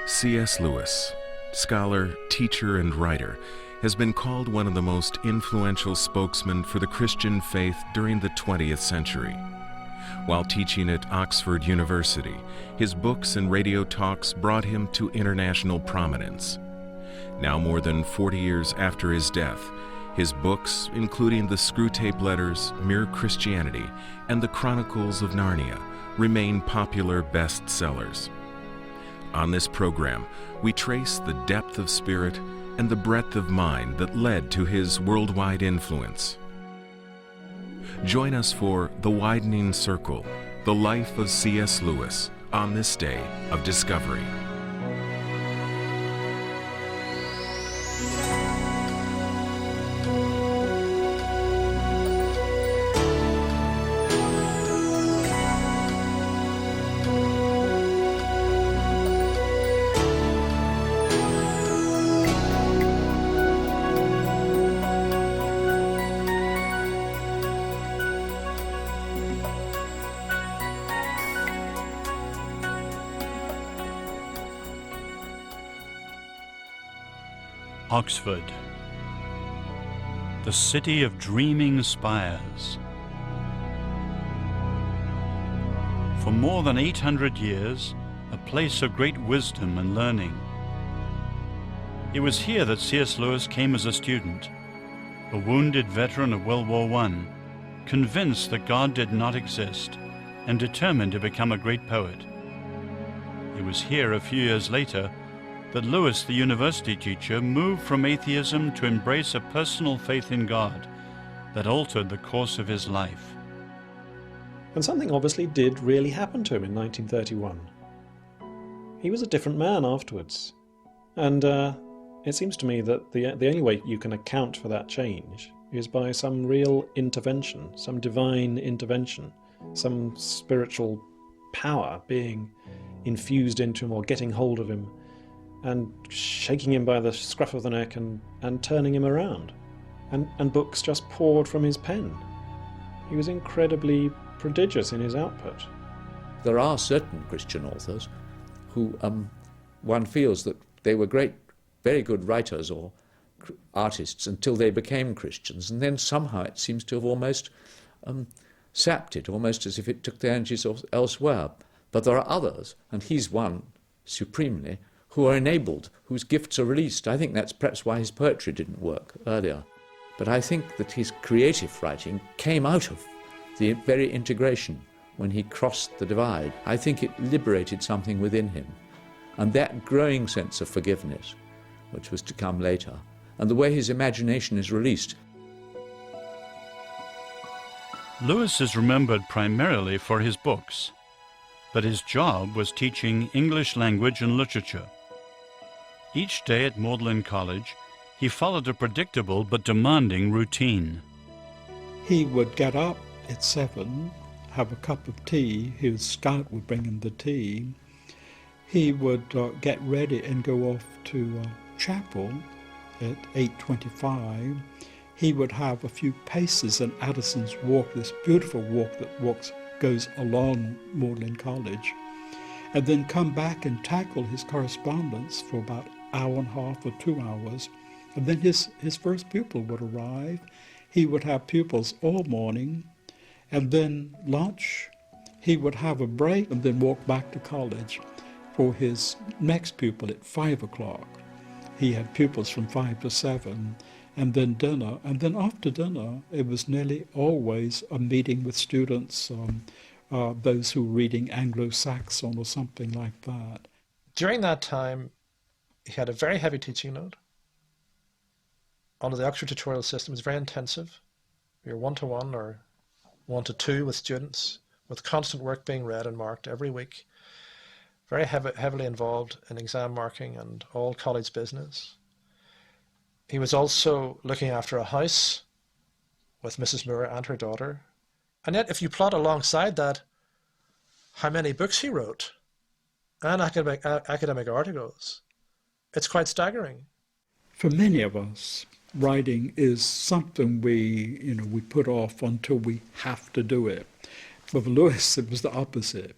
C.S. Lewis, scholar, teacher, and writer, has been called one of the most influential spokesmen for the Christian faith during the 20th century. While teaching at Oxford University, his books and radio talks brought him to international prominence. Now more than 40 years after his death, his books, including the Screwtape Letters, Mere Christianity, and the Chronicles of Narnia, remain popular bestsellers. On this program, we trace the depth of spirit and the breadth of mind that led to his worldwide influence. Join us for The Widening Circle, the life of C.S. Lewis, on this day of discovery. Oxford, the city of dreaming spires. For more than 800 years, a place of great wisdom and learning. It was here that C.S. Lewis came as a student, a wounded veteran of World War I, convinced that God did not exist and determined to become a great poet. It was here a few years later that Lewis, the university teacher, moved from atheism to embrace a personal faith in God that altered the course of his life. And something obviously did really happen to him in 1931. He was a different man afterwards. And it seems to me that the only way you can account for that change is by some real intervention, some divine intervention, some spiritual power being infused into him or getting hold of him and shaking him by the scruff of the neck and turning him around. And books just poured from his pen. He was incredibly prodigious in his output. There are certain Christian authors who one feels that they were great, very good writers or artists until they became Christians, and then somehow it seems to have almost sapped it, almost as if it took their energies elsewhere. But there are others, and he's one supremely, who are enabled, whose gifts are released. I think that's perhaps why his poetry didn't work earlier. But I think that his creative writing came out of the very integration when he crossed the divide. I think it liberated something within him. And that growing sense of forgiveness, which was to come later, and the way his imagination is released. Lewis is remembered primarily for his books, but his job was teaching English language and literature. Each day at Magdalen College, he followed a predictable but demanding routine. He would get up at 7, have a cup of tea. His scout would bring him the tea. He would get ready and go off to chapel at 8:25. He would have a few paces in Addison's Walk, this beautiful walk that goes along Magdalen College, and then come back and tackle his correspondence for about an hour and a half or 2 hours. And then his first pupil would arrive. He would have pupils all morning, and then lunch. He would have a break and then walk back to college for his next pupil at 5 o'clock. He had pupils from 5 to 7, and then dinner. And then after dinner, it was nearly always a meeting with students, those who were reading Anglo-Saxon or something like that. During that time, he had a very heavy teaching load. Under the Oxford tutorial system, it was very intensive. You're 1-to-1 or 1-to-2 with students, with constant work being read and marked every week. Very heavily involved in exam marking and all college business. He was also looking after a house with Mrs. Moore and her daughter. And yet, if you plot alongside that how many books he wrote and academic articles, it's quite staggering. For many of us, writing is something we put off until we have to do it. But for Lewis, it was the opposite.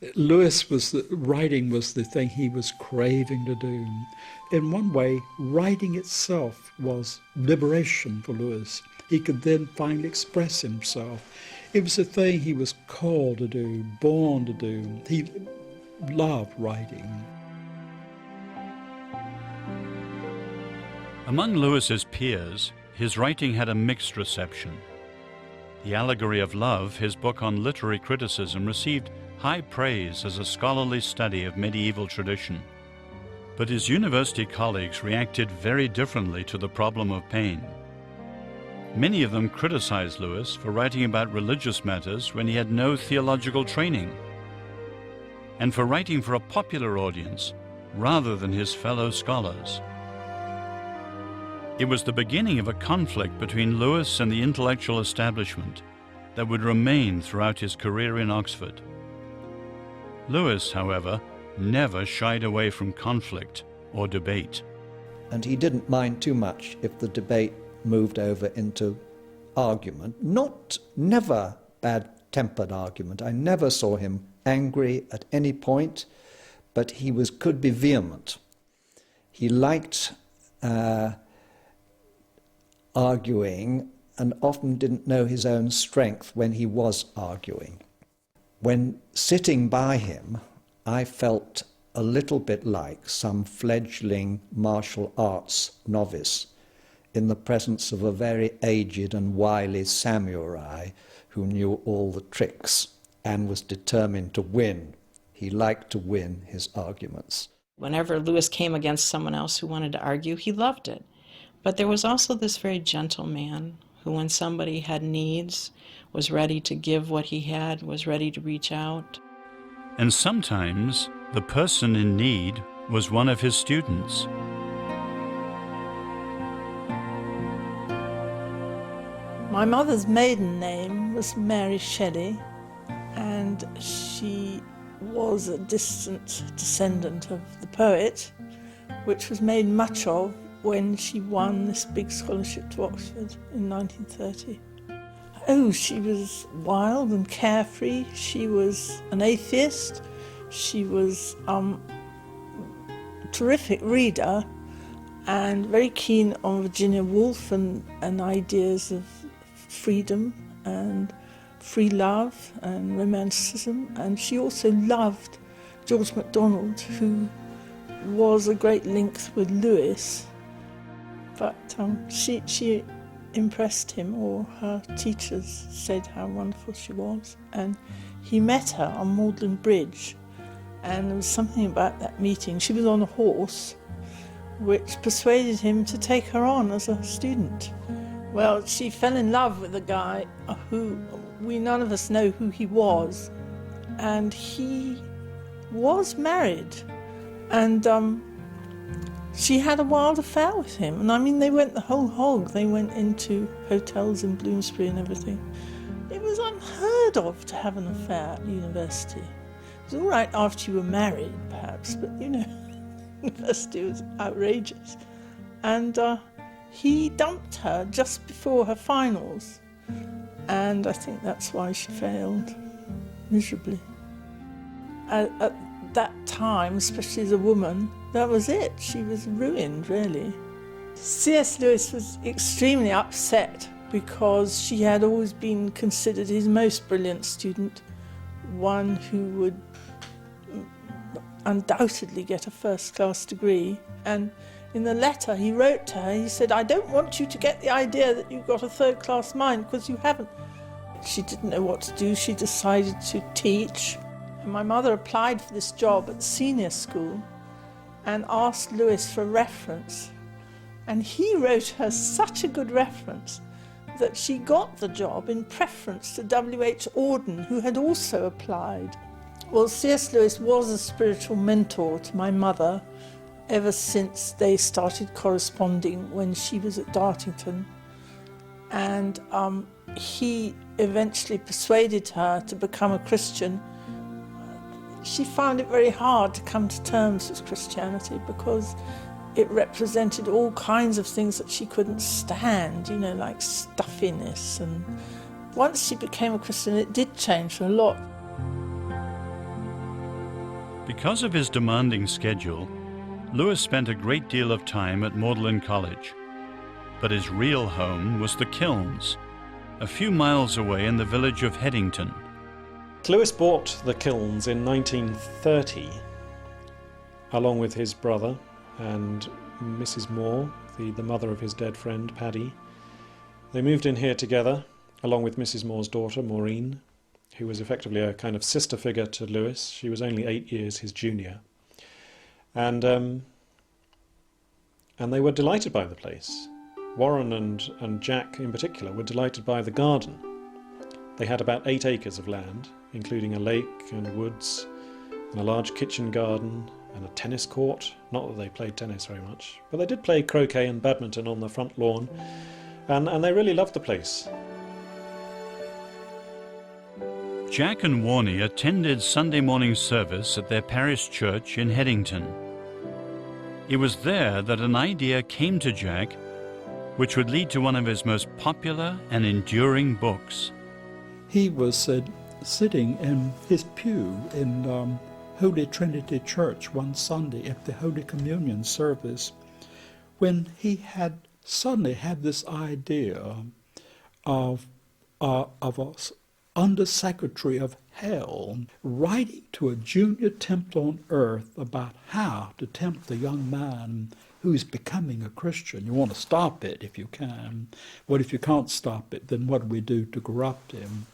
Writing was the thing he was craving to do. In one way, writing itself was liberation for Lewis. He could then finally express himself. It was a thing he was called to do, born to do. He loved writing. Among Lewis's peers, his writing had a mixed reception. The Allegory of Love, his book on literary criticism, received high praise as a scholarly study of medieval tradition. But his university colleagues reacted very differently to the problem of pain. Many of them criticized Lewis for writing about religious matters when he had no theological training, and for writing for a popular audience rather than his fellow scholars. It was the beginning of a conflict between Lewis and the intellectual establishment that would remain throughout his career in Oxford. Lewis, however, never shied away from conflict or debate. And he didn't mind too much if the debate moved over into argument. Never bad-tempered argument. I never saw him angry at any point, but he could be vehement. He liked arguing and often didn't know his own strength when he was arguing. When sitting by him, I felt a little bit like some fledgling martial arts novice in the presence of a very aged and wily samurai who knew all the tricks and was determined to win. He liked to win his arguments. Whenever Lewis came against someone else who wanted to argue, he loved it. But there was also this very gentle man who, when somebody had needs, was ready to give what he had, was ready to reach out. And sometimes the person in need was one of his students. My mother's maiden name was Mary Shelley, and she was a distant descendant of the poet, which was made much of when she won this big scholarship to Oxford in 1930. Oh, she was wild and carefree. She was an atheist. She was a terrific reader and very keen on Virginia Woolf and ideas of freedom and free love and romanticism. And she also loved George MacDonald, who was a great link with Lewis. But she impressed him, or her teachers said how wonderful she was. And he met her on Magdalen Bridge, and there was something about that meeting. She was on a horse, which persuaded him to take her on as a student. Well, she fell in love with a guy who none of us know who he was, and he was married. And she had a wild affair with him. And I mean, they went the whole hog. They went into hotels in Bloomsbury and everything. It was unheard of to have an affair at university. It was all right after you were married, perhaps, but, university was outrageous. And he dumped her just before her finals. And I think that's why she failed miserably. At that time, especially as a woman, that was it. She was ruined, really. C.S. Lewis was extremely upset because she had always been considered his most brilliant student, one who would undoubtedly get a first-class degree. And in the letter he wrote to her, he said, "I don't want you to get the idea that you've got a third-class mind, because you haven't." She didn't know what to do. She decided to teach. And my mother applied for this job at the senior school and asked Lewis for a reference. And he wrote her such a good reference that she got the job in preference to W.H. Auden, who had also applied. Well, C.S. Lewis was a spiritual mentor to my mother ever since they started corresponding when she was at Dartington. And he eventually persuaded her to become a Christian. She found it very hard to come to terms with Christianity because it represented all kinds of things that she couldn't stand, like stuffiness. And once she became a Christian, it did change her a lot. Because of his demanding schedule, Lewis spent a great deal of time at Magdalen College. But his real home was the Kilns, a few miles away in the village of Headington. Lewis bought the Kilns in 1930, along with his brother and Mrs. Moore, the mother of his dead friend, Paddy. They moved in here together, along with Mrs. Moore's daughter, Maureen, who was effectively a kind of sister figure to Lewis. She was only 8 years his junior. And they were delighted by the place. Warren and Jack in particular were delighted by the garden. They had about 8 acres of land, including a lake and woods, and a large kitchen garden and a tennis court. Not that they played tennis very much, but they did play croquet and badminton on the front lawn, and they really loved the place. Jack and Warnie attended Sunday morning service at their parish church in Headington. It was there that an idea came to Jack which would lead to one of his most popular and enduring books. He was sitting in his pew in Holy Trinity Church one Sunday at the Holy Communion service when he had suddenly had this idea of a Under-Secretary of Hell writing to a junior tempter on earth about how to tempt a young man who's becoming a Christian. You want to stop it if you can. But if you can't stop it, then what do we do to corrupt him?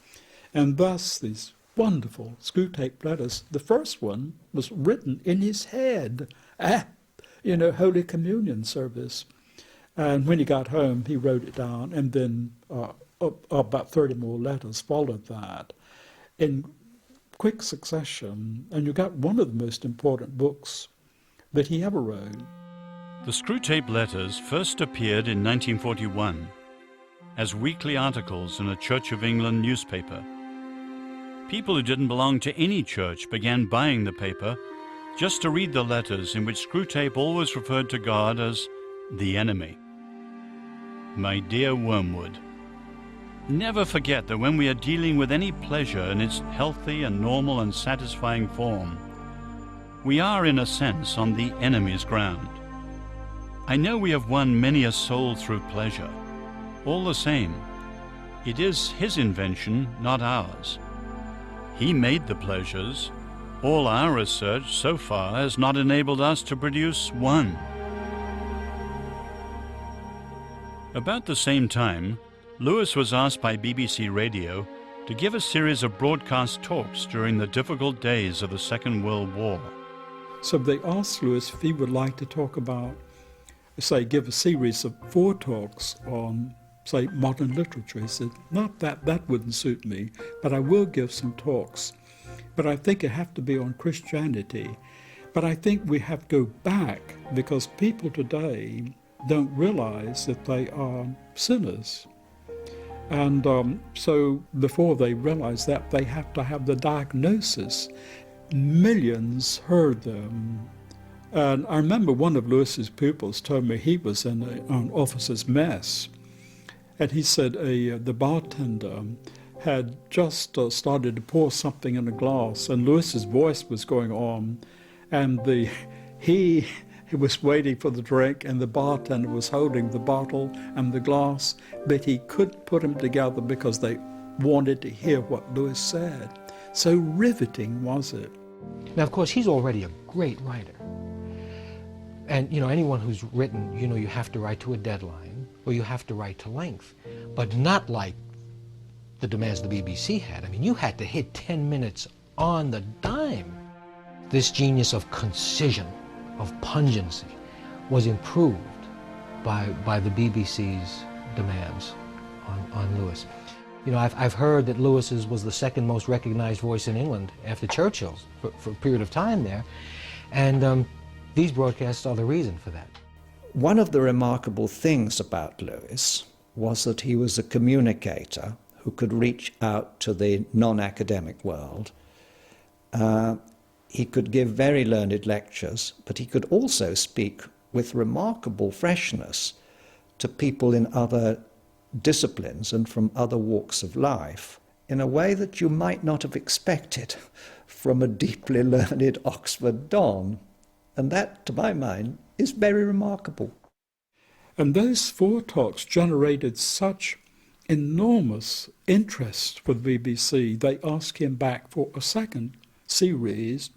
And thus these wonderful Screwtape Letters. The first one was written in his head at, Holy Communion service. And when he got home, he wrote it down, and then about 30 more letters followed that in quick succession. And you got one of the most important books that he ever wrote. The Screwtape Letters first appeared in 1941 as weekly articles in a Church of England newspaper. People who didn't belong to any church began buying the paper just to read the letters in which Screwtape always referred to God as the enemy. My dear Wormwood, never forget that when we are dealing with any pleasure in its healthy and normal and satisfying form, we are in a sense on the enemy's ground. I know we have won many a soul through pleasure. All the same, it is his invention, not ours. He made the pleasures. All our research so far has not enabled us to produce one. About the same time, Lewis was asked by BBC Radio to give a series of broadcast talks during the difficult days of the Second World War. So they asked Lewis if he would like to talk about, say, give a series of 4 talks on, say, modern literature. He said, not that wouldn't suit me, but I will give some talks. But I think it have to be on Christianity. But I think we have to go back because people today don't realize that they are sinners. And so before they realize that, they have to have the diagnosis. Millions heard them. And I remember one of Lewis's pupils told me he was in an officer's mess. And he said the bartender had just started to pour something in a glass, and Lewis's voice was going on, and he was waiting for the drink, and the bartender was holding the bottle and the glass, but he couldn't put them together because they wanted to hear what Lewis said. So riveting was it. Now, of course, he's already a great writer. And, anyone who's written, you have to write to a deadline, or you have to write to length, but not like the demands the BBC had. I mean, you had to hit 10 minutes on the dime. This genius of concision, of pungency, was improved by the BBC's demands on Lewis. I've heard that Lewis's was the second most recognized voice in England after Churchill's for a period of time there, and these broadcasts are the reason for that. One of the remarkable things about Lewis was that he was a communicator who could reach out to the non-academic world. He could give very learned lectures, but he could also speak with remarkable freshness to people in other disciplines and from other walks of life in a way that you might not have expected from a deeply learned Oxford don. And that, to my mind, is very remarkable. And those 4 talks generated such enormous interest for the BBC, they asked him back for a second series,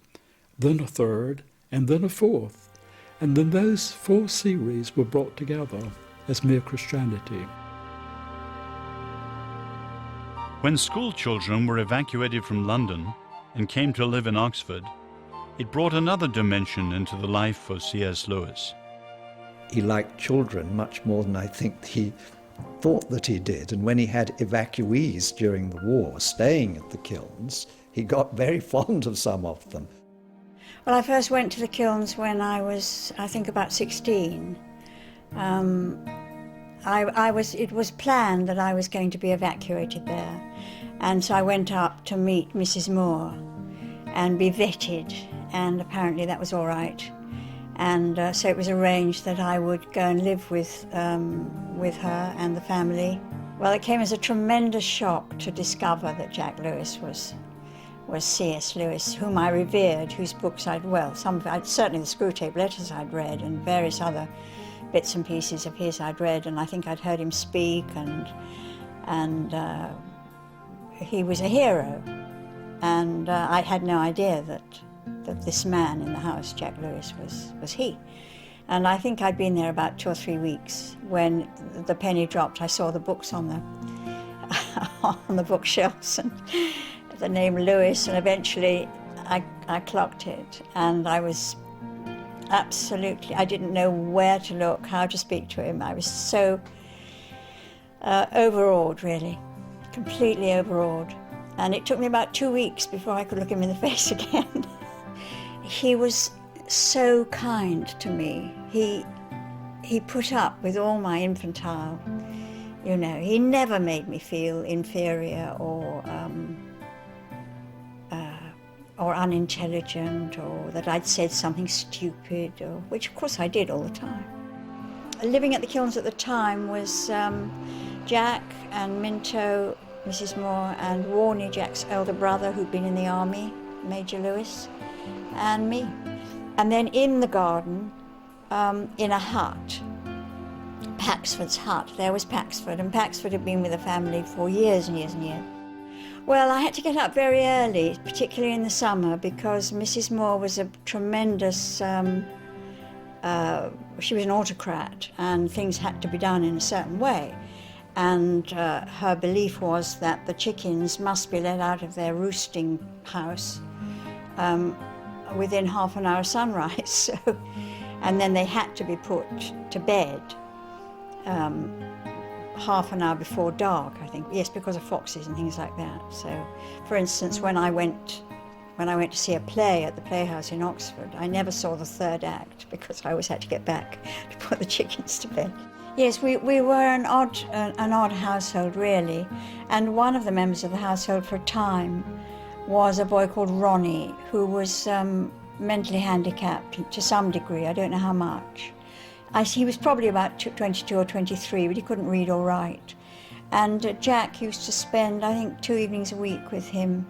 then a third, and then a 4th. And then those 4 series were brought together as Mere Christianity. When school children were evacuated from London and came to live in Oxford, it brought another dimension into the life of C.S. Lewis. He liked children much more than I think he thought that he did. And when he had evacuees during the war staying at the kilns, he got very fond of some of them. Well, I first went to the kilns when I was, I think, about 16. It was planned that I was going to be evacuated there. And so I went up to meet Mrs. Moore and be vetted, and apparently that was all right. And so it was arranged that I would go and live with her and the family. Well, it came as a tremendous shock to discover that Jack Lewis was C.S. Lewis, whom I revered, whose books certainly the Screwtape Letters I'd read, and various other bits and pieces of his I'd read, and I think I'd heard him speak, and he was a hero. And I had no idea that this man in the house, Jack Lewis, was he. And I think I'd been there about 2 or 3 weeks when the penny dropped. I saw the books on the bookshelves and the name Lewis, and eventually I clocked it, and I was absolutely, I didn't know where to look, how to speak to him. I was so overawed, really, completely overawed. And it took me about 2 weeks before I could look him in the face again. He was so kind to me. He put up with all my infantile, he never made me feel inferior or unintelligent, or that I'd said something stupid, which of course I did all the time. Living at the kilns at the time was Jack and Minto, Mrs. Moore, and Warney, Jack's elder brother, who'd been in the army, Major Lewis, and me. And then in the garden, in a hut, Paxford's hut, there was Paxford, and Paxford had been with the family for years and years and years. Well, I had to get up very early, particularly in the summer, because Mrs. Moore was a tremendous, she was an autocrat, and things had to be done in a certain way. And her belief was that the chickens must be let out of their roosting house within half an hour sunrise. And then they had to be put to bed half an hour before dark, I think. Yes, because of foxes and things like that. So, for instance, when I went to see a play at the Playhouse in Oxford, I never saw the third act because I always had to get back to put the chickens to bed. Yes, we were an odd household, really. And one of the members of the household for a time was a boy called Ronnie, who was mentally handicapped to some degree. I don't know how much. He was probably about 22 or 23, but he couldn't read or write. And Jack used to spend, I think, 2 evenings a week with him,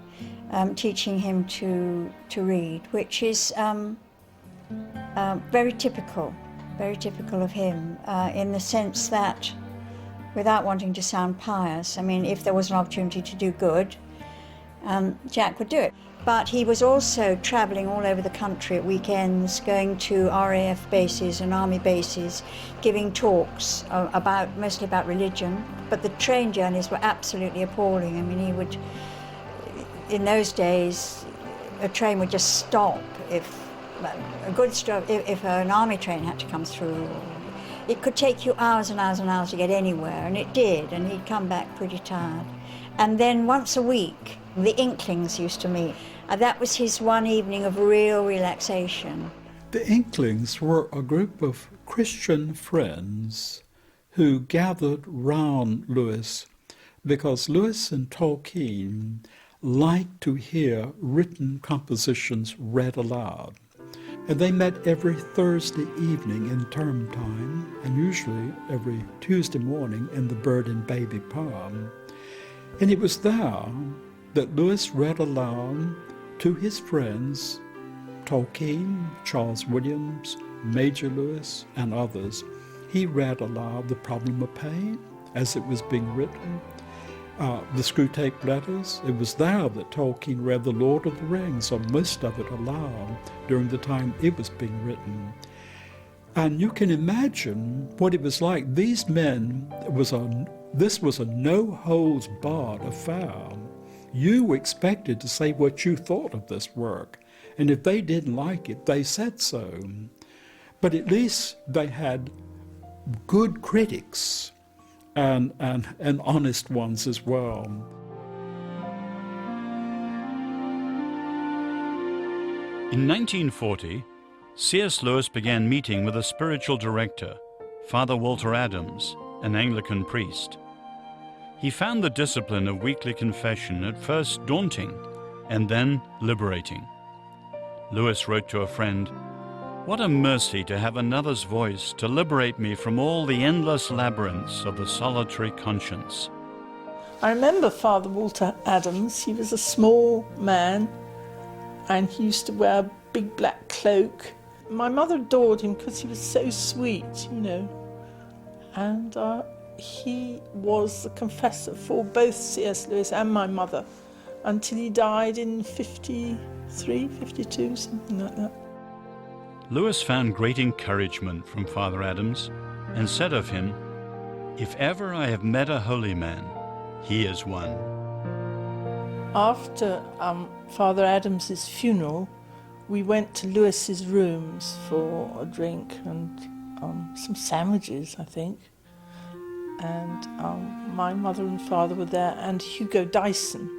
teaching him to read, which is very typical of him, in the sense that, without wanting to sound pious, I mean, if there was an opportunity to do good, Jack would do it. But he was also travelling all over the country at weekends, going to RAF bases and army bases, giving talks mostly about religion. But the train journeys were absolutely appalling. I mean, in those days, a train would just stop if an army train had to come through. It could take you hours and hours and hours to get anywhere, and it did, and he'd come back pretty tired. And then once a week, the Inklings used to meet. That was his one evening of real relaxation. The Inklings were a group of Christian friends who gathered round Lewis because Lewis and Tolkien liked to hear written compositions read aloud. And they met every Thursday evening in term time, and usually every Tuesday morning in the Bird and Baby Palm. And it was there that Lewis read aloud to his friends, Tolkien, Charles Williams, Major Lewis, and others, he read aloud The Problem of Pain as it was being written. The Screwtape Letters, it was there that Tolkien read The Lord of the Rings, or most of it aloud, during the time it was being written. And you can imagine what it was like. These men, this was a no-holds-barred affair. You were expected to say what you thought of this work, and if they didn't like it, they said so. But at least they had good critics and honest ones as well. In 1940, C.S. Lewis began meeting with a spiritual director, Father Walter Adams, an Anglican priest. He found the discipline of weekly confession at first daunting and then liberating. Lewis wrote to a friend, "What a mercy to have another's voice to liberate me from all the endless labyrinths of the solitary conscience." I remember Father Walter Adams. He was a small man and he used to wear a big black cloak. My mother adored him because he was so sweet, you know. And he was the confessor for both C.S. Lewis and my mother until he died in 53, 52, something like that. Lewis found great encouragement from Father Adams and said of him, "If ever I have met a holy man, he is one." After Father Adams's funeral, we went to Lewis's rooms for a drink and some sandwiches, I think. And my mother and father were there, and Hugo Dyson.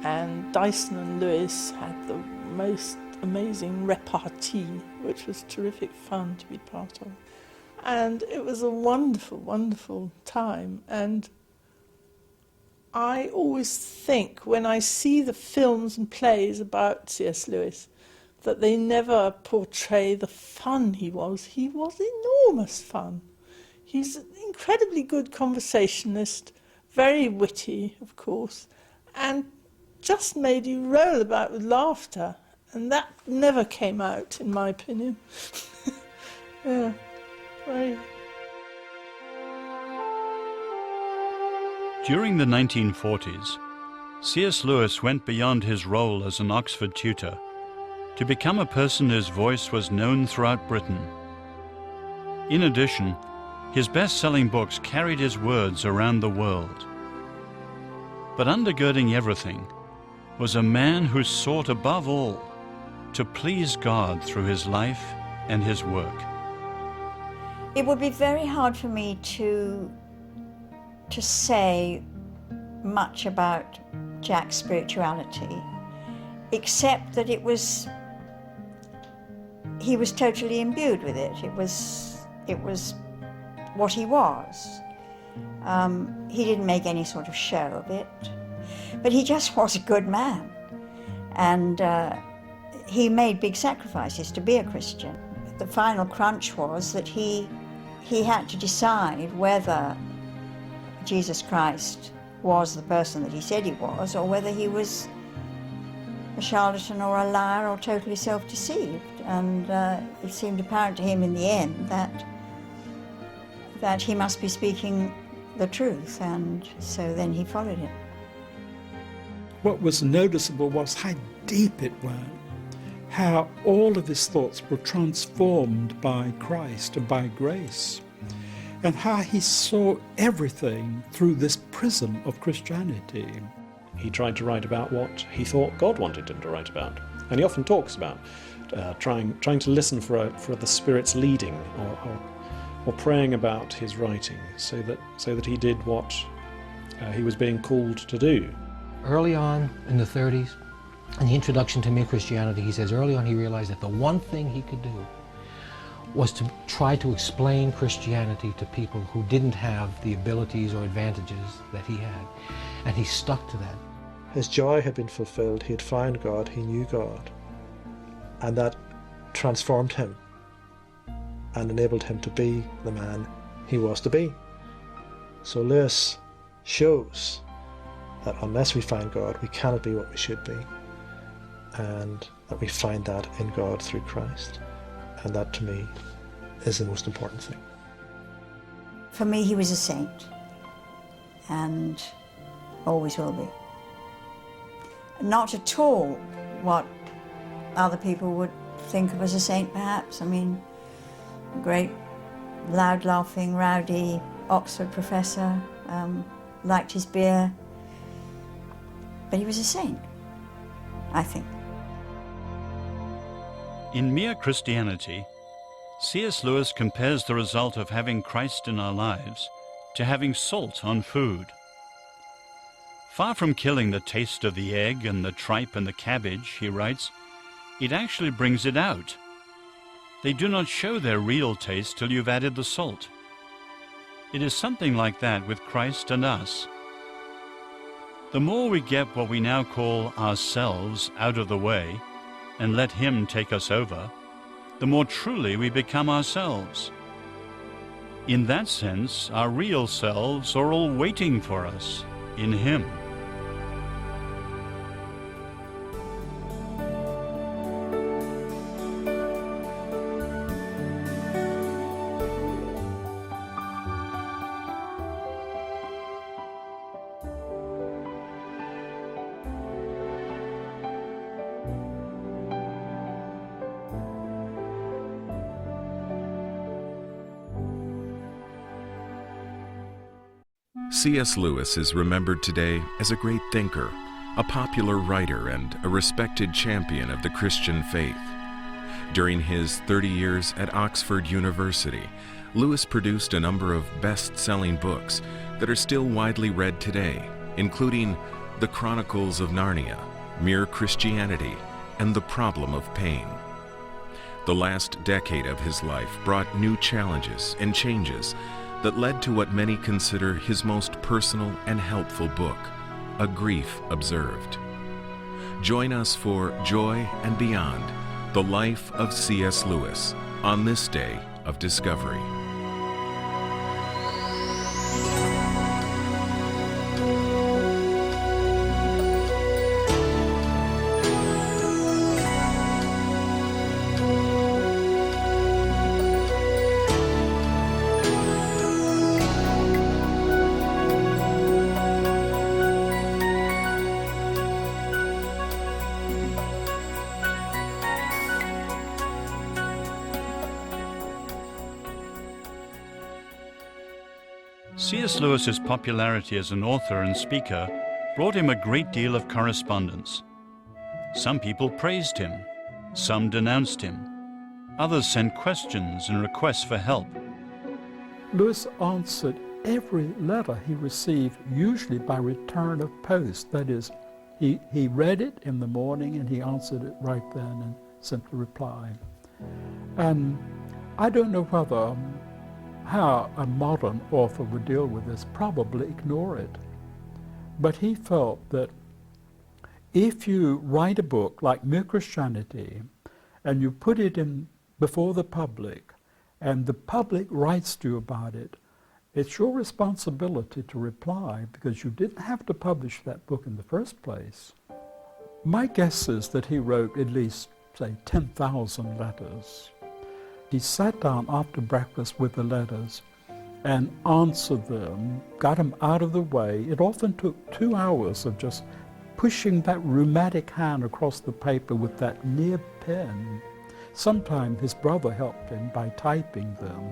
And Dyson and Lewis had the most amazing repartee, which was terrific fun to be part of. And it was a wonderful, wonderful time. And I always think, when I see the films and plays about C.S. Lewis, that they never portray the fun he was. He was enormous fun. He's an incredibly good conversationalist, very witty, of course, and just made you roll about with laughter. And that never came out, in my opinion. Yeah, very. During the 1940s, C.S. Lewis went beyond his role as an Oxford tutor to become a person whose voice was known throughout Britain. In addition, his best-selling books carried his words around the world. But undergirding everything was a man who sought above all to please God through his life and his work. It would be very hard for me to say much about Jack's spirituality, except that he was totally imbued with it. It was what he was. He didn't make any sort of show of it, but he just was a good man. And he made big sacrifices to be a Christian. The final crunch was that he had to decide whether Jesus Christ was the person that he said he was, or whether he was a charlatan or a liar or totally self-deceived. And it seemed apparent to him in the end that he must be speaking the truth, and so then he followed it. What was noticeable was how deep it went, how all of his thoughts were transformed by Christ and by grace, and how he saw everything through this prism of Christianity. He tried to write about what he thought God wanted him to write about. And he often talks about trying to listen for the Spirit's leading, or praying about his writing, so that he did what he was being called to do. Early on in the 30s, in the introduction to Mere Christianity, he says early on he realized that the one thing he could do was to try to explain Christianity to people who didn't have the abilities or advantages that he had. And he stuck to that. His joy had been fulfilled. He had found God. He knew God. And that transformed him and enabled him to be the man he was to be. So Lewis shows that unless we find God, we cannot be what we should be. and that we find that in God through Christ. And that, to me, is the most important thing. For me, he was a saint, and always will be. Not at all what other people would think of as a saint, perhaps. I mean, a great, loud-laughing, rowdy Oxford professor, liked his beer, but he was a saint, I think. In Mere Christianity, C.S. Lewis compares the result of having Christ in our lives to having salt on food. Far from killing the taste of the egg and the tripe and the cabbage, he writes, it actually brings it out. They do not show their real taste till you've added the salt. It is something like that with Christ and us. The more we get what we now call ourselves out of the way and let Him take us over, the more truly we become ourselves. In that sense, our real selves are all waiting for us in Him. C.S. Lewis is remembered today as a great thinker, a popular writer, and a respected champion of the Christian faith. During his 30 years at Oxford University, Lewis produced a number of best-selling books that are still widely read today, including The Chronicles of Narnia, Mere Christianity, and The Problem of Pain. The last decade of his life brought new challenges and changes that led to what many consider his most personal and helpful book, A Grief Observed. Join us for Joy and Beyond, the life of C.S. Lewis, on this day of discovery. C.S. Lewis's popularity as an author and speaker brought him a great deal of correspondence. Some people praised him, some denounced him, others sent questions and requests for help. Lewis answered every letter he received, usually by return of post. That is, he read it in the morning and he answered it right then and simply replied. And I don't know whether how a modern author would deal with this, probably ignore it. But he felt that if you write a book like Mere Christianity and you put it in before the public and the public writes to you about it, it's your responsibility to reply because you didn't have to publish that book in the first place. My guess is that he wrote at least, say, 10,000 letters. He sat down after breakfast with the letters and answered them, got them out of the way. It often took 2 hours of just pushing that rheumatic hand across the paper with that near pen. Sometimes his brother helped him by typing them.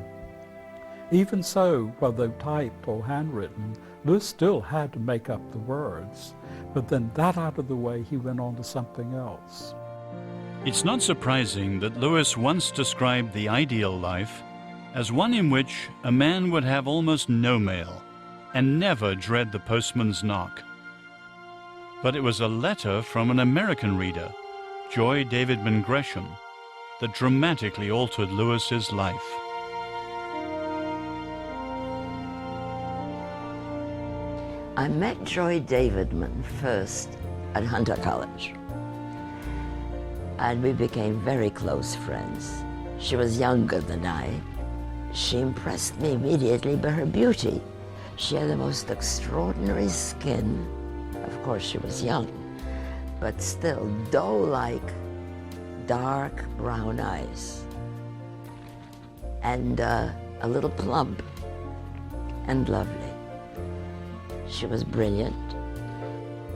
Even so, whether typed or handwritten, Lewis still had to make up the words. But then that out of the way, he went on to something else. It's not surprising that Lewis once described the ideal life as one in which a man would have almost no mail and never dread the postman's knock. But it was a letter from an American reader, Joy Davidman Gresham, that dramatically altered Lewis's life. I met Joy Davidman first at Hunter College, and we became very close friends. She was younger than I. She impressed me immediately by her beauty. She had the most extraordinary skin. Of course, she was young, but still doe-like dark brown eyes, and a little plump and lovely. She was brilliant.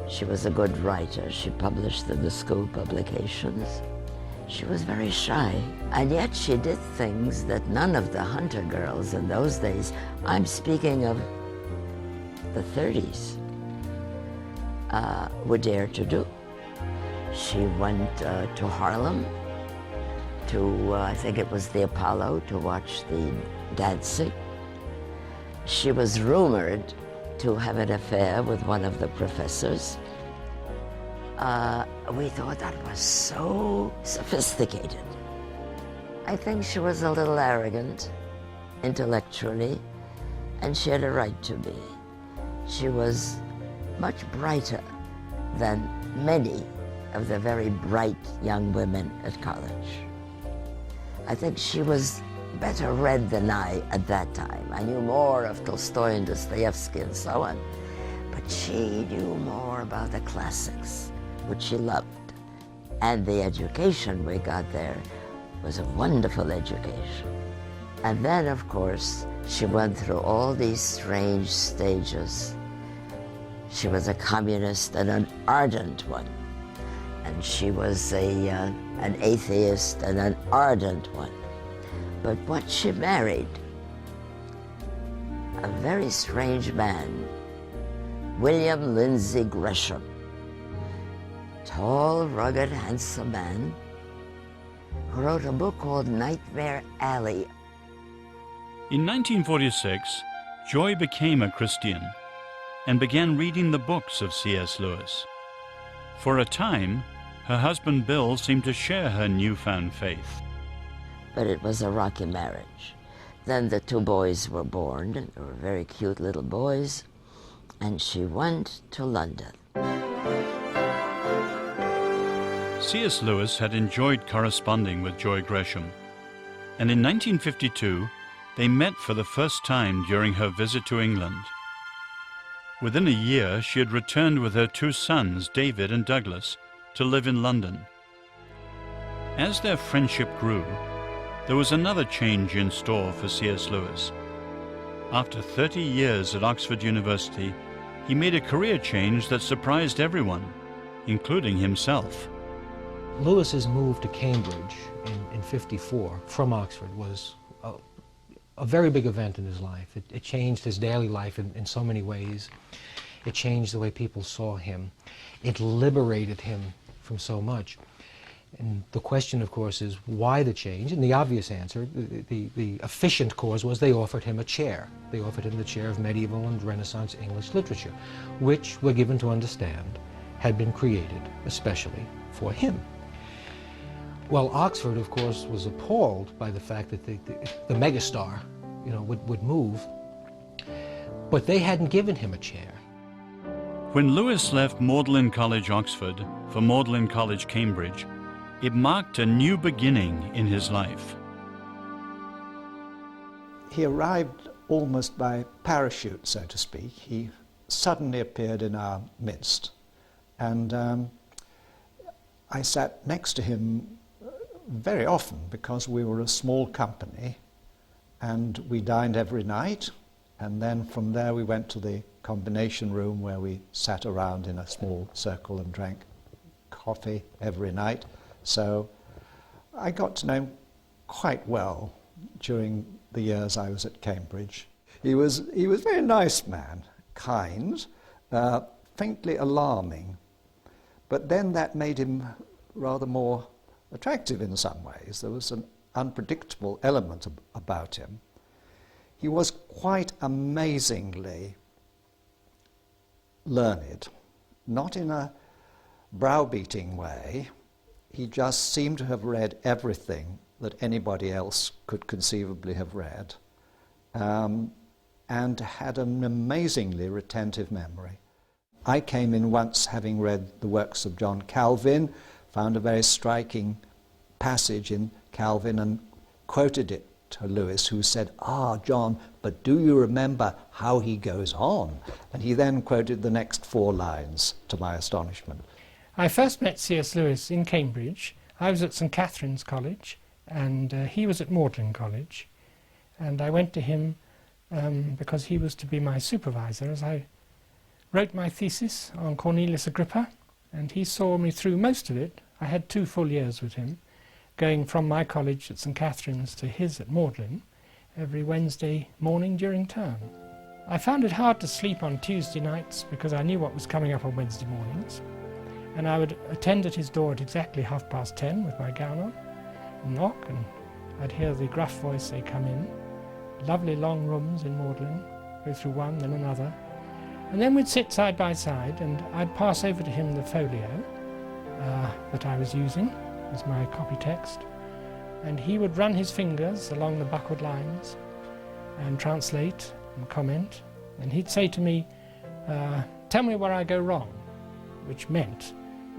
She was a good writer. She published in the school publications. She was very shy, and yet she did things that none of the Hunter girls in those days, I'm speaking of the 30s, would dare to do. She went to Harlem, to, I think it was the Apollo, to watch the dancing. She was rumored to have an affair with one of the professors. We thought that was so sophisticated. I think she was a little arrogant intellectually, and she had a right to be. She was much brighter than many of the very bright young women at college. I think she was better read than I at that time. I knew more of Tolstoy and Dostoevsky and so on, but she knew more about the classics, which she loved. And the education we got there was a wonderful education. And then, of course, she went through all these strange stages. She was a communist and an ardent one. And she was an atheist and an ardent one. But what she married, a very strange man, William Lindsay Gresham, tall, rugged, handsome man, who wrote a book called Nightmare Alley. In 1946, Joy became a Christian and began reading the books of C.S. Lewis. For a time, her husband Bill seemed to share her newfound faith. But it was a rocky marriage. Then the two boys were born. They were very cute little boys, and she went to London. C.S. Lewis had enjoyed corresponding with Joy Gresham, and in 1952, they met for the first time during her visit to England. Within a year, she had returned with her two sons, David and Douglas, to live in London. As their friendship grew, there was another change in store for C.S. Lewis. After 30 years at Oxford University, he made a career change that surprised everyone, including himself. Lewis's move to Cambridge in 54 from Oxford was a very big event in his life. It changed his daily life in so many ways. It changed the way people saw him. It liberated him from so much. And the question, of course, is why the change? And the obvious answer, the efficient cause, was they offered him a chair. They offered him the chair of medieval and Renaissance English literature, which, we're given to understand, had been created especially for him. Well, Oxford, of course, was appalled by the fact that the megastar, would move, but they hadn't given him a chair. When Lewis left Magdalen College, Oxford, for Magdalen College, Cambridge, it marked a new beginning in his life. He arrived almost by parachute, so to speak. He suddenly appeared in our midst, and I sat next to him very often because we were a small company, and we dined every night, and then from there we went to the combination room where we sat around in a small circle and drank coffee every night. So I got to know him quite well during the years I was at Cambridge. He was a very nice man, kind, faintly alarming, but then that made him rather more attractive in some ways. There was an unpredictable element about him. He was quite amazingly learned, not in a browbeating way. He just seemed to have read everything that anybody else could conceivably have read, and had an amazingly retentive memory. I came in once having read the works of John Calvin, found a very striking passage in Calvin and quoted it to Lewis, who said, John, but do you remember how he goes on? And he then quoted the next 4 lines, to my astonishment. I first met C.S. Lewis in Cambridge. I was at St. Catherine's College, and he was at Magdalen College. And I went to him because he was to be my supervisor as I wrote my thesis on Cornelius Agrippa, and he saw me through most of it. I had 2 full years with him, going from my college at St. Catherine's to his at Magdalen every Wednesday morning during term. I found it hard to sleep on Tuesday nights because I knew what was coming up on Wednesday mornings, and I would attend at his door at exactly 10:30 with my gown on, and knock, and I'd hear the gruff voice say, "Come in." Lovely long rooms in Magdalen, go through one, then another. And then we'd sit side by side, and I'd pass over to him the folio that I was using as my copy text, and he would run his fingers along the buckled lines and translate and comment, and he'd say to me, "Tell me where I go wrong," which meant,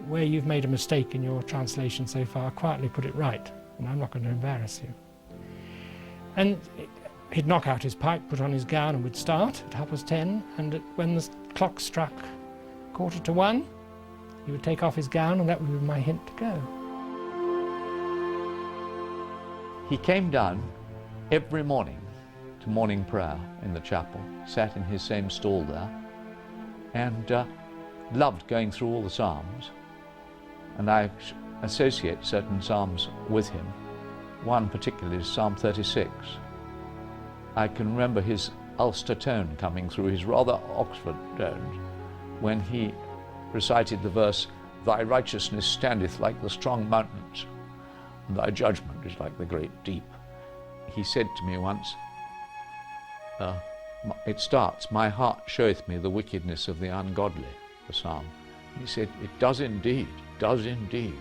where you've made a mistake in your translation so far, quietly put it right, and I'm not going to embarrass you. And he'd knock out his pipe, put on his gown, and we'd start at 10:30, and when the clock struck 1:45, he would take off his gown, and that would be my hint to go. He came down every morning to morning prayer in the chapel, sat in his same stall there, and loved going through all the Psalms. And I associate certain Psalms with him. One particularly is Psalm 36. I can remember his Ulster tone coming through, his rather Oxford tone, when he recited the verse, "Thy righteousness standeth like the strong mountains, and thy judgment is like the great deep." He said to me once, it starts, "My heart showeth me the wickedness of the ungodly," the psalm. He said, "It does indeed, does indeed."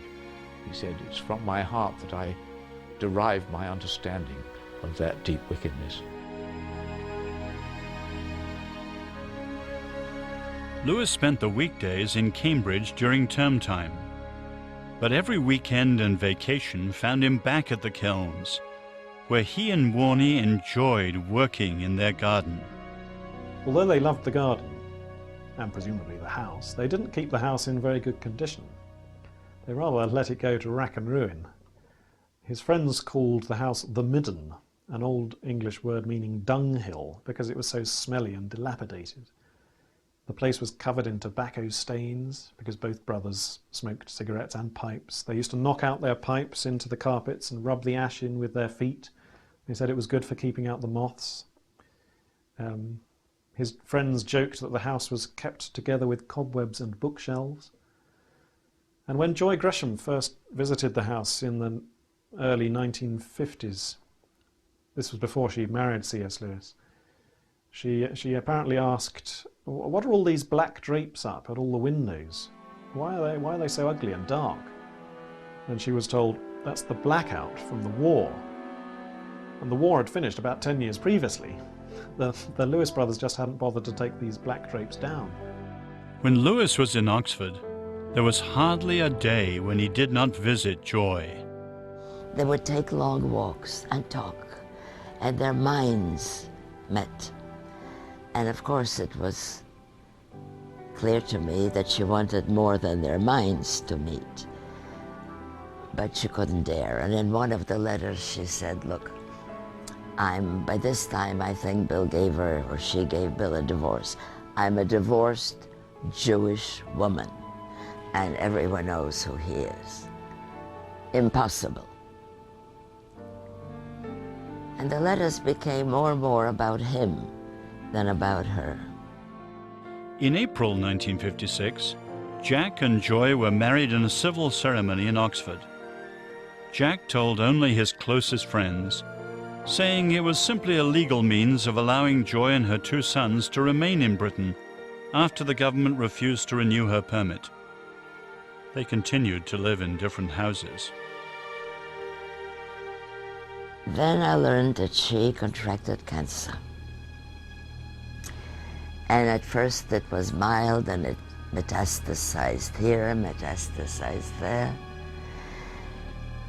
He said, "It's from my heart that I derive my understanding of that deep wickedness." Lewis spent the weekdays in Cambridge during term time, but every weekend and vacation found him back at the kilns, where he and Warnie enjoyed working in their garden. Although they loved the garden, and presumably the house, they didn't keep the house in very good condition. They rather let it go to rack and ruin. His friends called the house the Midden, an old English word meaning dunghill, because it was so smelly and dilapidated. The place was covered in tobacco stains, because both brothers smoked cigarettes and pipes. They used to knock out their pipes into the carpets and rub the ash in with their feet. They said it was good for keeping out the moths. His friends joked that the house was kept together with cobwebs and bookshelves. And when Joy Gresham first visited the house in the early 1950s, this was before she married C.S. Lewis, she apparently asked, "What are all these black drapes up at all the windows? Why are they so ugly and dark?" And she was told, "That's the blackout from the war." And the war had finished about 10 years previously. The Lewis brothers just hadn't bothered to take these black drapes down. When Lewis was in Oxford, there was hardly a day when he did not visit Joy. They would take long walks and talk, and their minds met. And of course it was clear to me that she wanted more than their minds to meet. But she couldn't dare. And in one of the letters she said, "Look, by this time I think Bill gave her, or she gave Bill, a divorce. I'm a divorced Jewish woman, and everyone knows who he is. Impossible." And the letters became more and more about him than about her. In April 1956, Jack and Joy were married in a civil ceremony in Oxford. Jack told only his closest friends, saying it was simply a legal means of allowing Joy and her 2 sons to remain in Britain after the government refused to renew her permit. They continued to live in different houses. Then I learned that she contracted cancer. And at first it was mild, and it metastasized here, metastasized there.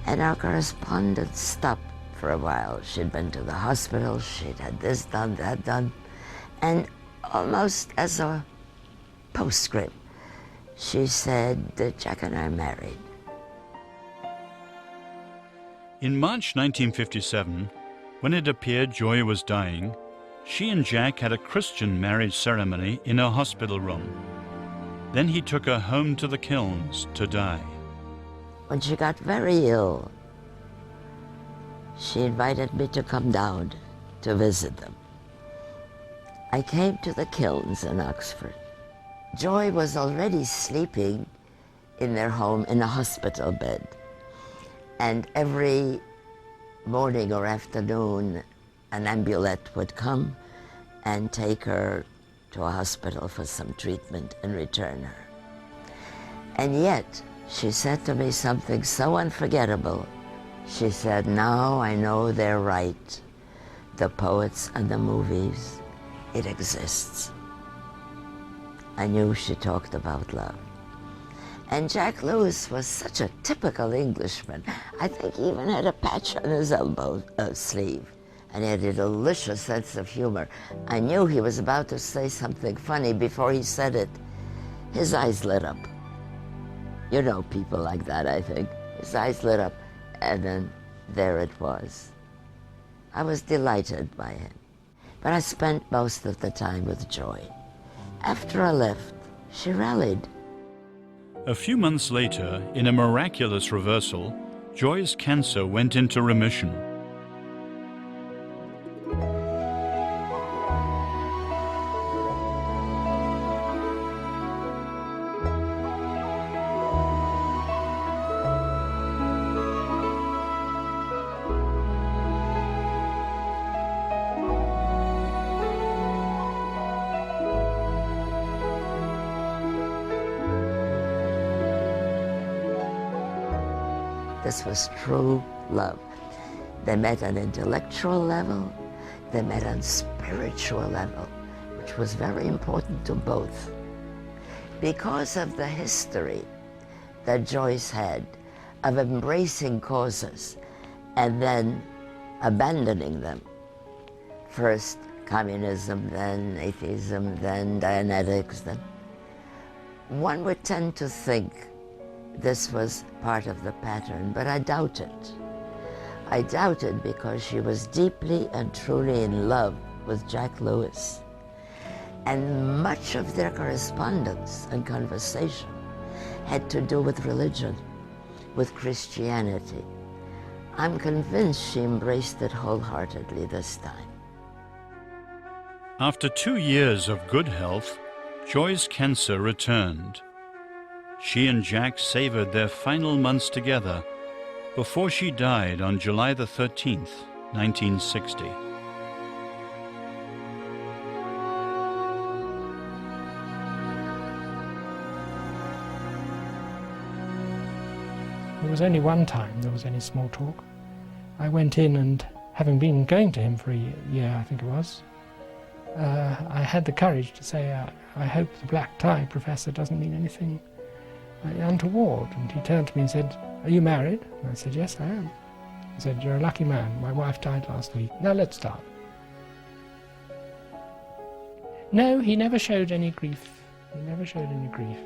And our correspondence stopped for a while. She'd been to the hospital, she'd had this done, that done. And almost as a postscript, she said that Jack and I are married. In March 1957, when it appeared Joy was dying, she and Jack had a Christian marriage ceremony in her hospital room. Then he took her home to the Kilns to die. When she got very ill, she invited me to come down to visit them. I came to the Kilns in Oxford. Joy was already sleeping in their home in a hospital bed. And every morning or afternoon, an ambulette would come and take her to a hospital for some treatment and return her. And yet, she said to me something so unforgettable. She said, "Now I know they're right. The poets and the movies, it exists." I knew she talked about love. And Jack Lewis was such a typical Englishman. I think he even had a patch on his elbow sleeve. And he had a delicious sense of humor. I knew he was about to say something funny. Before he said it, his eyes lit up. You know people like that, I think. His eyes lit up, and then there it was. I was delighted by him. But I spent most of the time with Joy. After I left, she rallied. A few months later, in a miraculous reversal, Joy's cancer went into remission. This was true love. They met on an intellectual level, they met on spiritual level, which was very important to both. Because of the history that Joyce had of embracing causes and then abandoning them. First communism, then atheism, then Dianetics, then. One would tend to think this was part of the pattern, but I doubt it. I doubt it because she was deeply and truly in love with Jack Lewis. And much of their correspondence and conversation had to do with religion, with Christianity. I'm convinced she embraced it wholeheartedly this time. After 2 years of good health, Joy's cancer returned. She and Jack savored their final months together before she died on July the 13th, 1960. There was only one time there was any small talk. I went in and, having been going to him for a year, I think it was, I had the courage to say, I hope the black tie, Professor, doesn't mean anything untoward. And he turned to me and said, "Are you married?" And I said, "Yes, I am." He said, "You're a lucky man. My wife died last week. Now let's start." No, he never showed any grief. He never showed any grief.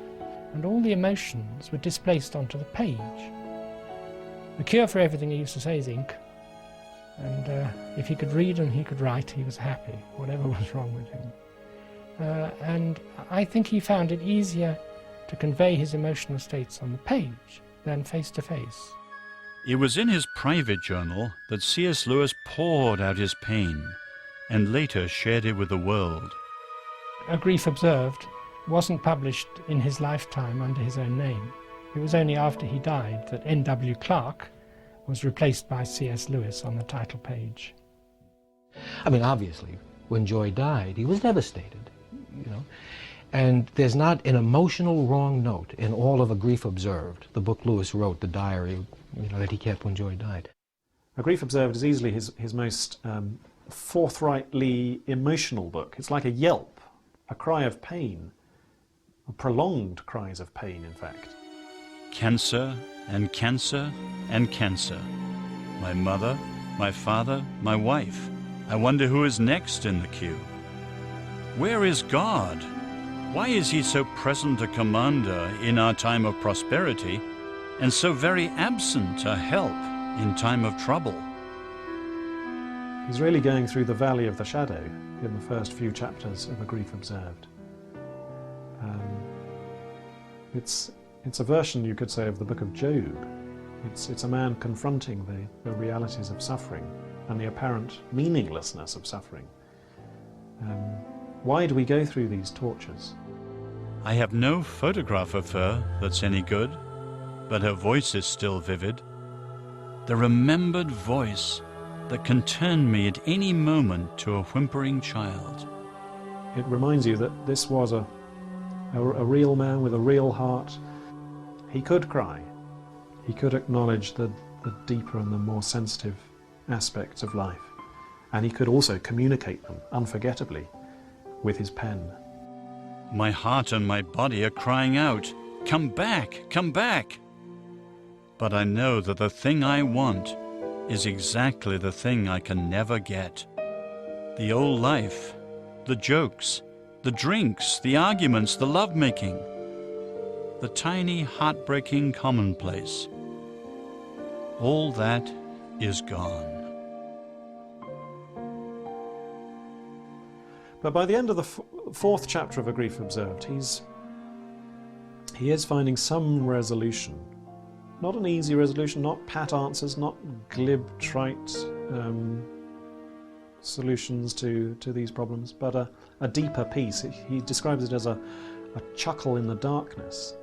And all the emotions were displaced onto the page. The cure for everything, he used to say, is ink. And if he could read and he could write, he was happy, whatever was wrong with him. And I think he found it easier to convey his emotional states on the page than face to face. It was in his private journal that C.S. Lewis poured out his pain and later shared it with the world. A Grief Observed wasn't published in his lifetime under his own name. It was only after he died that N.W. Clark was replaced by C.S. Lewis on the title page. I mean, obviously, when Joy died, he was devastated, you know. And there's not an emotional wrong note in all of A Grief Observed, the book Lewis wrote, the diary, you know, that he kept when Joy died. A Grief Observed is easily his most forthrightly emotional book. It's like a yelp, a cry of pain, prolonged cries of pain, in fact. Cancer and cancer and cancer. My mother, my father, my wife. I wonder who is next in the queue. Where is God? Why is he so present a commander in our time of prosperity and so very absent a help in time of trouble? He's really going through the valley of the shadow in the first few chapters of A Grief Observed. It's a version, you could say, of the book of Job. It's a man confronting the realities of suffering and the apparent meaninglessness of suffering. Why do we go through these tortures? I have no photograph of her that's any good, but her voice is still vivid. The remembered voice that can turn me at any moment to a whimpering child. It reminds you that this was a real man with a real heart. He could cry. He could acknowledge the deeper and the more sensitive aspects of life. And he could also communicate them, unforgettably, with his pen. My heart and my body are crying out, "Come back, come back!" But I know that the thing I want is exactly the thing I can never get. The old life, the jokes, the drinks, the arguments, the lovemaking, the tiny, heartbreaking commonplace. All that is gone. But by the end of the fourth chapter of A Grief Observed, he is finding some resolution. Not an easy resolution, not pat answers, not glib, trite solutions to these problems, but a deeper peace. He describes it as a chuckle in the darkness.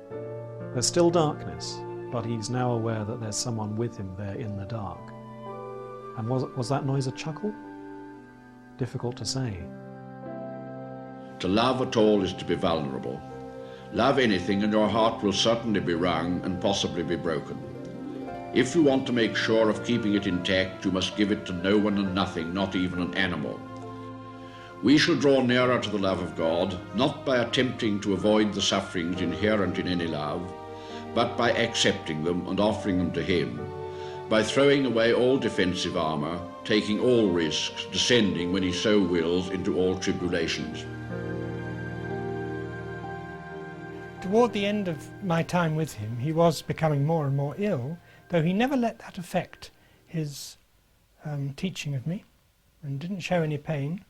There's still darkness, but he's now aware that there's someone with him there in the dark. And was that noise a chuckle? Difficult to say. To love at all is to be vulnerable. Love anything and your heart will certainly be wrung and possibly be broken. If you want to make sure of keeping it intact, you must give it to no one and nothing, not even an animal. We shall draw nearer to the love of God, not by attempting to avoid the sufferings inherent in any love, but by accepting them and offering them to Him, by throwing away all defensive armour, taking all risks, descending, when He so wills, into all tribulations. Toward the end of my time with him, he was becoming more and more ill, though he never let that affect his teaching of me and didn't show any pain.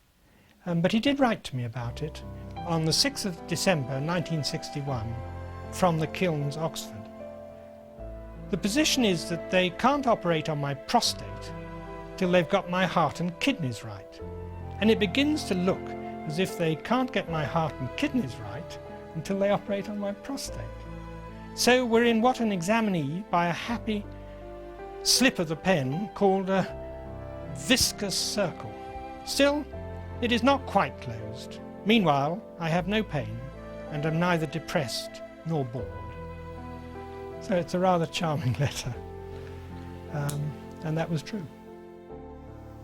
But he did write to me about it on the 6th of December 1961 from the Kilns, Oxford. The position is that they can't operate on my prostate till they've got my heart and kidneys right. And it begins to look as if they can't get my heart and kidneys right until they operate on my prostate. So we're in what an examinee by a happy slip of the pen called a viscous circle. Still, it is not quite closed. Meanwhile, I have no pain and am neither depressed nor bored. So it's a rather charming letter. And that was true.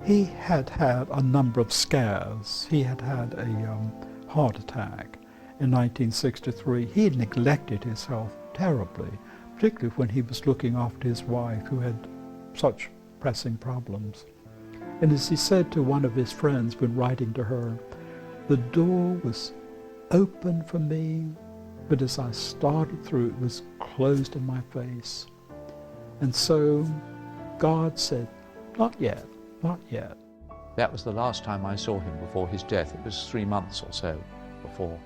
He had had a number of scares. He had had a heart attack in 1963. He had neglected his health terribly, particularly when he was looking after his wife who had such pressing problems. And as he said to one of his friends when writing to her, the door was open for me, but as I started through, it was closed in my face. And so God said, not yet, not yet. That was the last time I saw him before his death. It was 3 months or so before.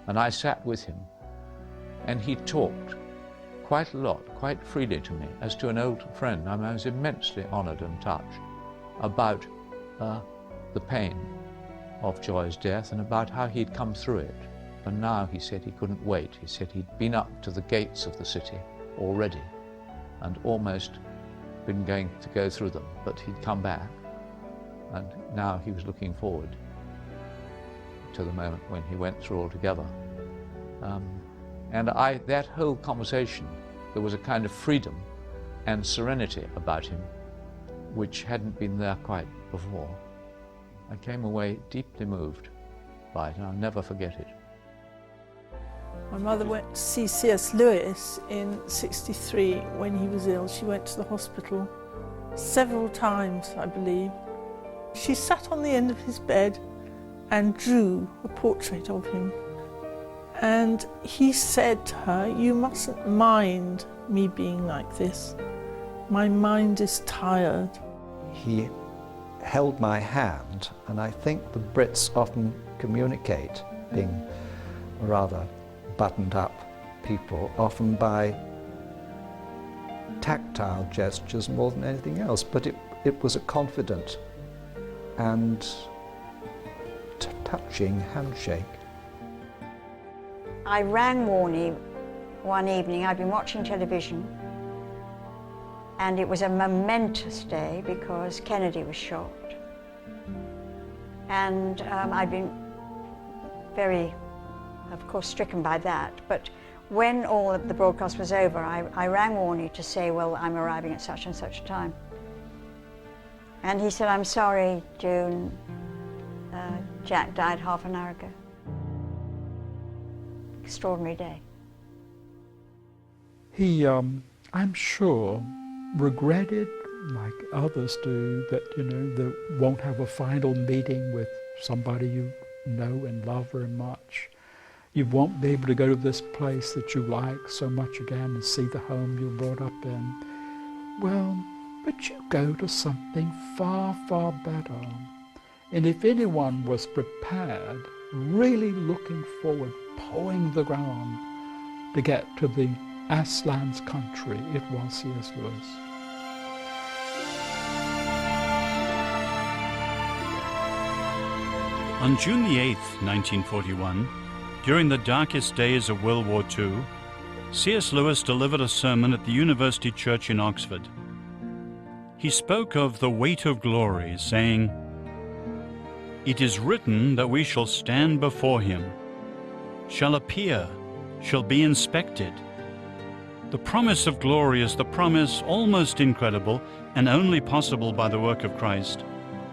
And I sat with him, and he talked quite a lot, quite freely to me, as to an old friend. I was immensely honoured and touched about the pain of Joy's death and about how he'd come through it. And now he said he couldn't wait. He said he'd been up to the gates of the city already and almost been going to go through them, but he'd come back, and now he was looking forward to the moment when he went through altogether. And that whole conversation, there was a kind of freedom and serenity about him which hadn't been there quite before. I came away deeply moved by it, and I'll never forget it. My mother went to see C.S. Lewis in '63 when he was ill. She went to the hospital several times, I believe. She sat on the end of his bed and drew a portrait of him. And he said to her, "You mustn't mind me being like this. My mind is tired." He held my hand, and I think the Brits often communicate, being rather buttoned up people, often by tactile gestures more than anything else, but it was a confident and touching handshake. I rang Warnie one evening. I'd been watching television, and it was a momentous day because Kennedy was shot. And I'd been very, of course, stricken by that. But when all of the broadcast was over, I rang Warnie to say, well, I'm arriving at such and such a time. And he said, "I'm sorry, June, Jack died half an hour ago." Extraordinary day. He, I'm sure, regretted, like others do, that, they won't have a final meeting with somebody you know and love very much. You won't be able to go to this place that you like so much again and see the home you were brought up in. Well, but you go to something far, far better. And if anyone was prepared, really looking forward, pawing the ground to get to the Aslan's country, it was C.S. Lewis. On June the 8th, 1941, during the darkest days of World War II, C.S. Lewis delivered a sermon at the University Church in Oxford. He spoke of the weight of glory, saying, "It is written that we shall stand before him, shall appear, shall be inspected." The promise of glory is the promise, almost incredible and only possible by the work of Christ,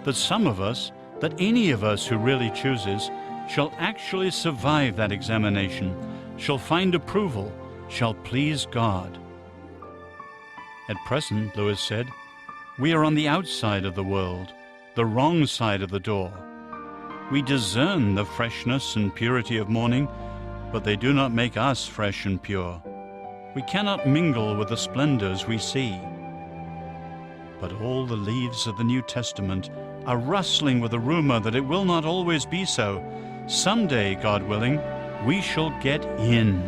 that some of us, that any of us who really chooses, shall actually survive that examination, shall find approval, shall please God. At present, Lewis said, we are on the outside of the world, the wrong side of the door. We discern the freshness and purity of morning, but they do not make us fresh and pure. We cannot mingle with the splendors we see. But all the leaves of the New Testament are rustling with the rumor that it will not always be so. Someday, God willing, we shall get in.